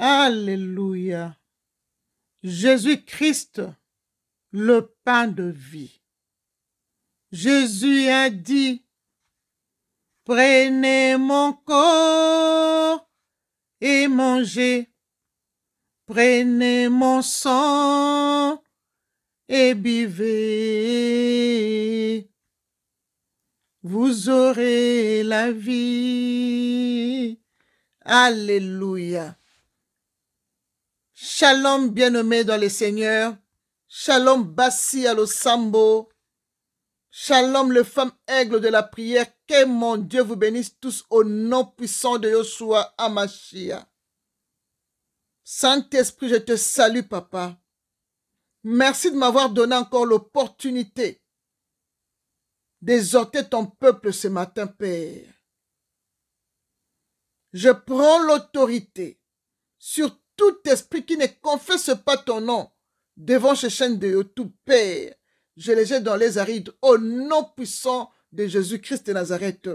Alléluia. Jésus-Christ, le pain de vie. Jésus a dit, prenez mon corps et mangez, prenez mon sang et buvez. Vous aurez la vie. Alléluia. Shalom bien-aimés dans le Seigneur. Shalom Bassi Alosambo. Shalom les femmes aigles de la prière. Que mon Dieu vous bénisse tous au nom puissant de Yoshua Hamashia. Saint-Esprit, je te salue, Papa. Merci de m'avoir donné encore l'opportunité d'exhorter ton peuple ce matin, Père. Je prends l'autorité sur tout esprit qui ne confesse pas ton nom devant ces chaînes de YouTube, Père. Je les jette dans les arides au nom puissant de Jésus-Christ de Nazareth.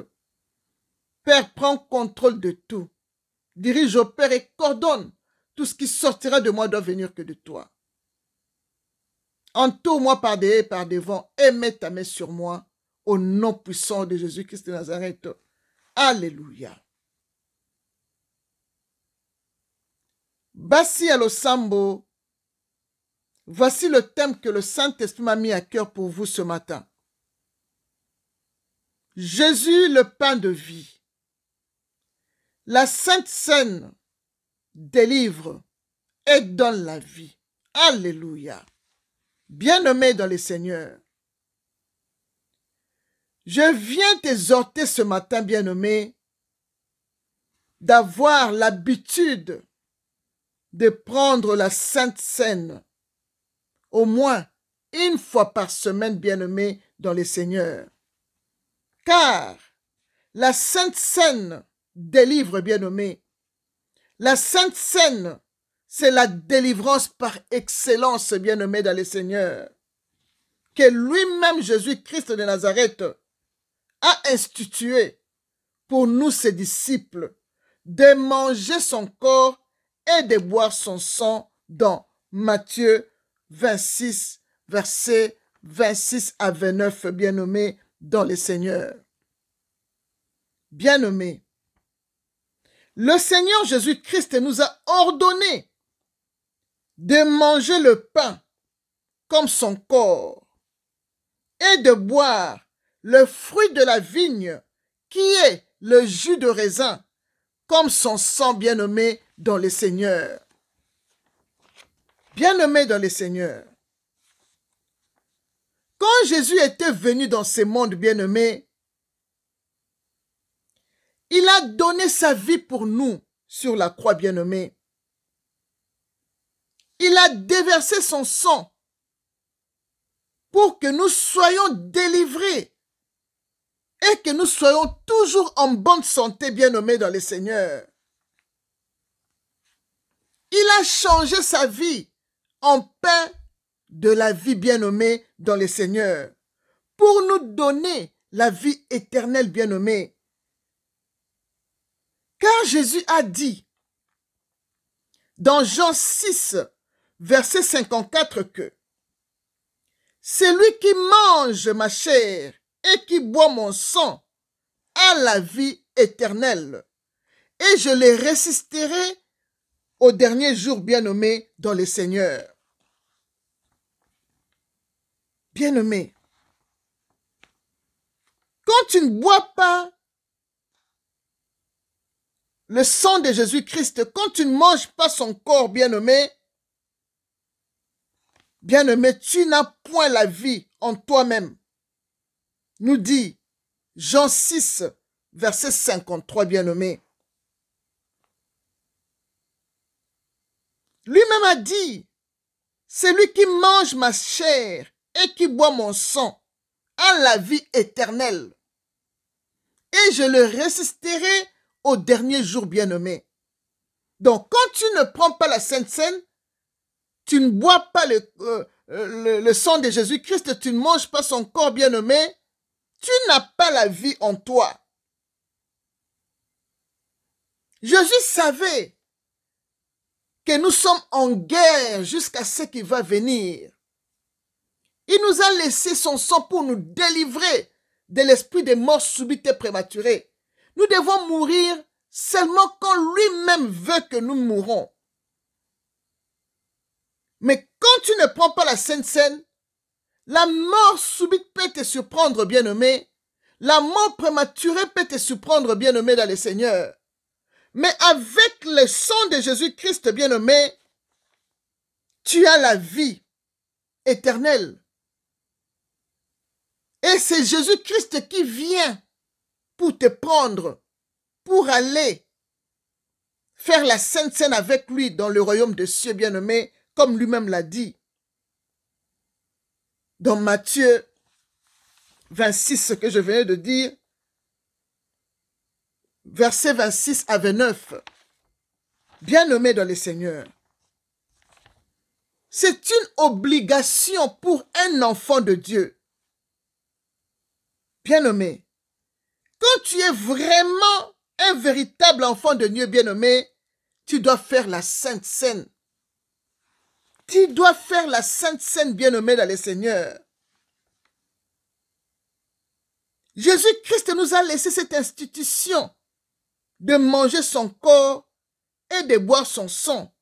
Père, prends contrôle de tout. Dirige, opère et coordonne. Tout ce qui sortira de moi doit venir que de toi. Entoure-moi par derrière et par devant et mets ta main sur moi au nom puissant de Jésus-Christ de Nazareth. Alléluia. Bassi Alosambo, voici le thème que le Saint-Esprit m'a mis à cœur pour vous ce matin. Jésus, le pain de vie. La Sainte Seine délivre et donne la vie. Alléluia. Bien-aimé dans le Seigneur, je viens t'exhorter ce matin, bien-aimé, d'avoir l'habitude de prendre la Sainte Seine au moins une fois par semaine, bien-aimé dans le Seigneur. Car la Sainte Seine délivre, bien-aimé. La Sainte Seine, c'est la délivrance par excellence, bien-aimé dans le Seigneur, que lui-même, Jésus-Christ de Nazareth, a institué pour nous, ses disciples, de manger son corps et de boire son sang dans Matthieu 26, versets 26 à 29, bien-aimé dans le Seigneur. Bien-aimé, le Seigneur Jésus-Christ nous a ordonné de manger le pain comme son corps et de boire le fruit de la vigne qui est le jus de raisin comme son sang, bien-aimé dans le Seigneur. Bien-aimé dans le Seigneur, quand Jésus était venu dans ce monde, bien-aimé, il a donné sa vie pour nous sur la croix, bien-aimé. Il a déversé son sang pour que nous soyons délivrés et que nous soyons toujours en bonne santé, bien-aimés dans le Seigneur. Il a changé sa vie en pain de la vie, bien-aimée dans le Seigneur, pour nous donner la vie éternelle, bien-aimée. Car Jésus a dit dans Jean 6, verset 54 que celui qui mange ma chair et qui boit mon sang a la vie éternelle, et je les ressusciterai au dernier jour, bien-aimé dans le Seigneur. Bien-aimé, quand tu ne bois pas le sang de Jésus-Christ, quand tu ne manges pas son corps, bien-aimé, bien-aimé, tu n'as point la vie en toi-même. Nous dit Jean 6, verset 53, bien-aimé. Lui-même a dit, celui qui mange ma chair et qui boit mon sang a la vie éternelle, et je le ressusciterai au dernier jour, bien-aimé. Donc, quand tu ne prends pas la Sainte Seine, tu ne bois pas le sang de Jésus-Christ, tu ne manges pas son corps, bien-aimé, tu n'as pas la vie en toi. Jésus savait que nous sommes en guerre jusqu'à ce qui va venir. Il nous a laissé son sang pour nous délivrer de l'esprit des morts subites et prématurées. Nous devons mourir seulement quand lui-même veut que nous mourons. Mais quand tu ne prends pas la Sainte Seine, la mort subite peut te surprendre, bien-aimé. La mort prématurée peut te surprendre, bien-aimé, dans le Seigneur. Mais avec le sang de Jésus-Christ, bien-aimé, tu as la vie éternelle. Et c'est Jésus-Christ qui vient pour te prendre, pour aller faire la Sainte Seine avec lui dans le royaume des cieux, bien-aimé, comme lui-même l'a dit. Dans Matthieu 26, ce que je venais de dire, versets 26 à 29, bien-aimé dans le Seigneur, c'est une obligation pour un enfant de Dieu. Bien-aimé, quand tu es vraiment un véritable enfant de Dieu, bien-aimé, tu dois faire la Sainte Seine. Tu dois faire la Sainte Seine, bien-aimé dans le Seigneur. Jésus-Christ nous a laissé cette institution de manger son corps et de boire son sang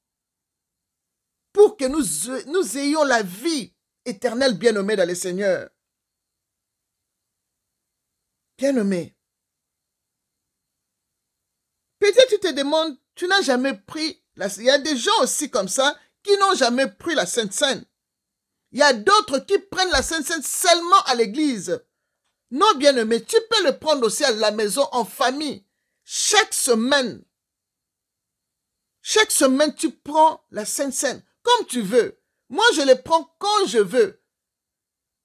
pour que nous ayons la vie éternelle, bien-aimé dans le Seigneur. Bien-aimé, peut-être tu te demandes, tu n'as jamais pris, il y a des gens aussi comme ça qui n'ont jamais pris la Sainte Seine. Il y a d'autres qui prennent la Sainte Seine seulement à l'église. Non, bien-aimé, tu peux le prendre aussi à la maison, en famille. Chaque semaine, tu prends la Sainte Seine, comme tu veux. Moi, je le prends quand je veux.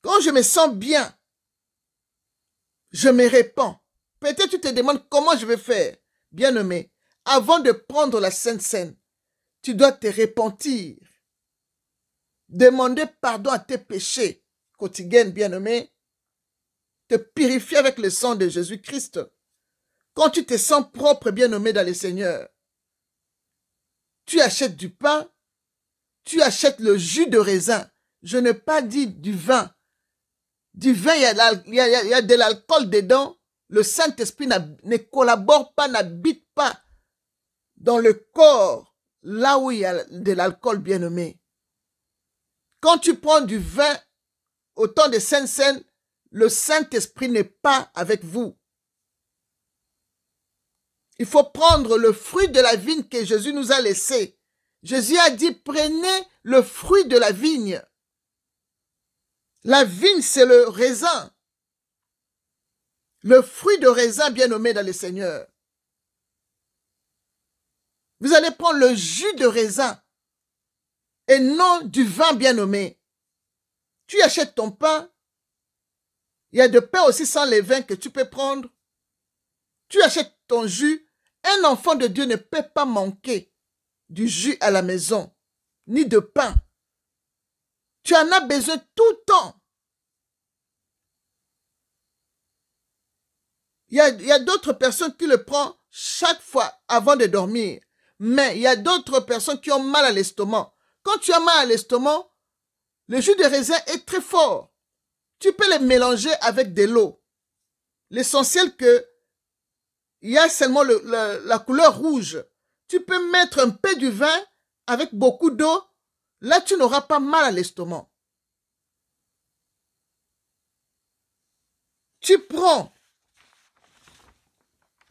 Quand je me sens bien, je me répands. Peut-être tu te demandes comment je vais faire. Bien-aimé, avant de prendre la Sainte Seine, tu dois te repentir. Demander pardon à tes péchés quotidiens, bien-aimé. Te purifier avec le sang de Jésus-Christ. Quand tu te sens propre, bien-aimé dans le Seigneur, tu achètes du pain, tu achètes le jus de raisin. Je n'ai pas dit du vin. Du vin, il y a de l'alcool dedans. Le Saint-Esprit ne collabore pas, n'habite pas dans le corps, là où il y a de l'alcool, bien-aimé. Quand tu prends du vin au temps de Sainte Seine, le Saint-Esprit n'est pas avec vous. Il faut prendre le fruit de la vigne que Jésus nous a laissé. Jésus a dit, prenez le fruit de la vigne. La vigne, c'est le raisin. Le fruit de raisin, bien nommé dans le Seigneur. Vous allez prendre le jus de raisin et non du vin bien nommé. Tu achètes ton pain. Il y a de pain aussi sans levain que tu peux prendre. Tu achètes ton jus. Un enfant de Dieu ne peut pas manquer du jus à la maison, ni de pain. Tu en as besoin tout le temps. Il y a d'autres personnes qui le prennent chaque fois avant de dormir. Mais il y a d'autres personnes qui ont mal à l'estomac. Quand tu as mal à l'estomac, le jus de raisin est très fort. Tu peux le mélanger avec de l'eau. L'essentiel que il y a seulement la couleur rouge. Tu peux mettre un peu du vin avec beaucoup d'eau. Là, tu n'auras pas mal à l'estomac. Tu prends.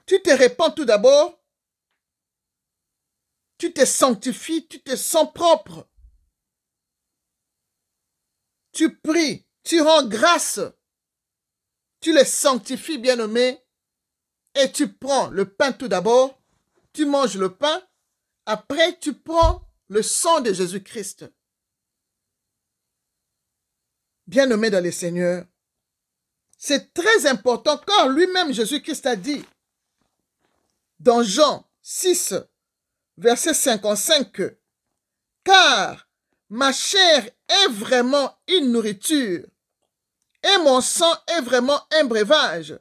Tu te répands tout d'abord. Tu te sanctifies, tu te sens propre. Tu pries, tu rends grâce. Tu les sanctifies, bien-aimé. Et tu prends le pain tout d'abord. Tu manges le pain. Après, tu prends le sang de Jésus-Christ. Bien-aimé dans le Seigneur, c'est très important car lui-même Jésus-Christ a dit dans Jean 6, verset 55, « Car ma chair est vraiment une nourriture et mon sang est vraiment un breuvage. »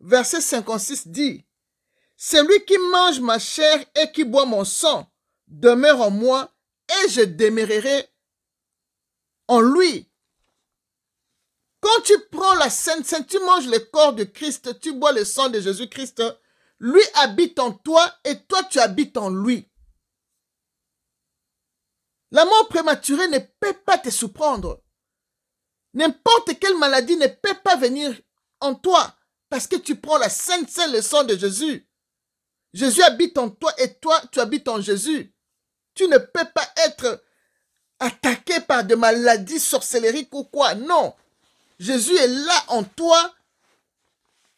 Verset 56 dit, « Celui qui mange ma chair et qui boit mon sang demeure en moi et je demeurerai en lui. Quand tu prends la Sainte Seine, tu manges le corps de Christ, tu bois le sang de Jésus-Christ, lui habite en toi et toi tu habites en lui. La mort prématurée ne peut pas te surprendre. N'importe quelle maladie ne peut pas venir en toi parce que tu prends la Sainte Seine, le sang de Jésus. Jésus habite en toi et toi, tu habites en Jésus. Tu ne peux pas être attaqué par des maladies sorcellériques ou quoi. Non. Jésus est là en toi.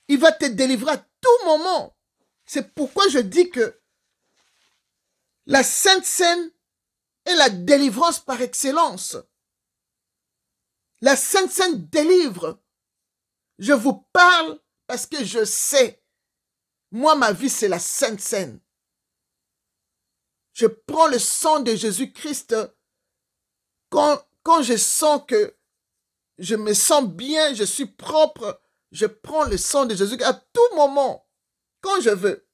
Il va te délivrer à tout moment. C'est pourquoi je dis que la Sainte Seine est la délivrance par excellence. La Sainte Seine délivre. Je vous parle parce que je sais. Moi, ma vie, c'est la Sainte Seine. Je prends le sang de Jésus-Christ quand je sens que je me sens bien, je suis propre. Je prends le sang de Jésus à tout moment, quand je veux.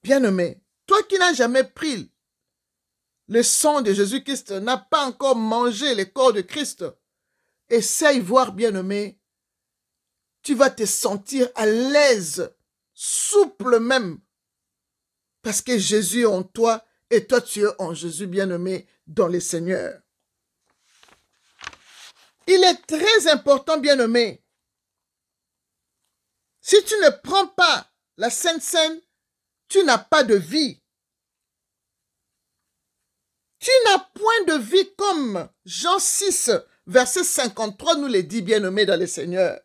Bien-aimé, toi qui n'as jamais pris le sang de Jésus-Christ, n'as pas encore mangé le corps de Christ, essaye voir, bien-aimé, tu vas te sentir à l'aise, souple même, parce que Jésus est en toi et toi tu es en Jésus, bien-aimé, dans le Seigneur. Il est très important, bien-aimé, si tu ne prends pas la Sainte Seine, tu n'as pas de vie. Tu n'as point de vie comme Jean 6, verset 53 nous le dit, bien-aimé dans le Seigneur.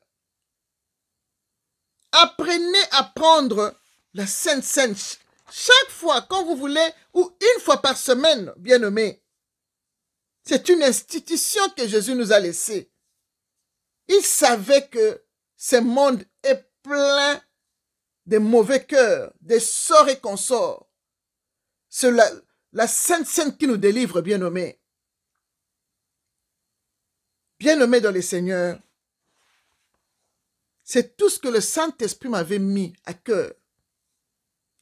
Apprenez à prendre la Sainte Seine chaque fois, quand vous voulez, ou une fois par semaine, bien-aimé. C'est une institution que Jésus nous a laissée. Il savait que ce monde est plein de mauvais cœurs, de sorts et consorts. C'est la Sainte Seine qui nous délivre, bien-aimés. Bien-aimés dans le Seigneur, c'est tout ce que le Saint-Esprit m'avait mis à cœur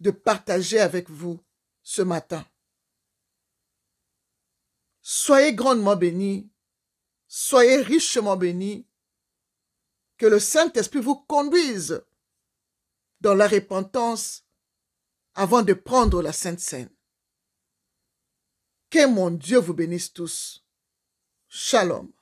de partager avec vous ce matin. Soyez grandement bénis, soyez richement bénis, que le Saint-Esprit vous conduise dans la repentance avant de prendre la Sainte Seine. Que mon Dieu vous bénisse tous. Shalom.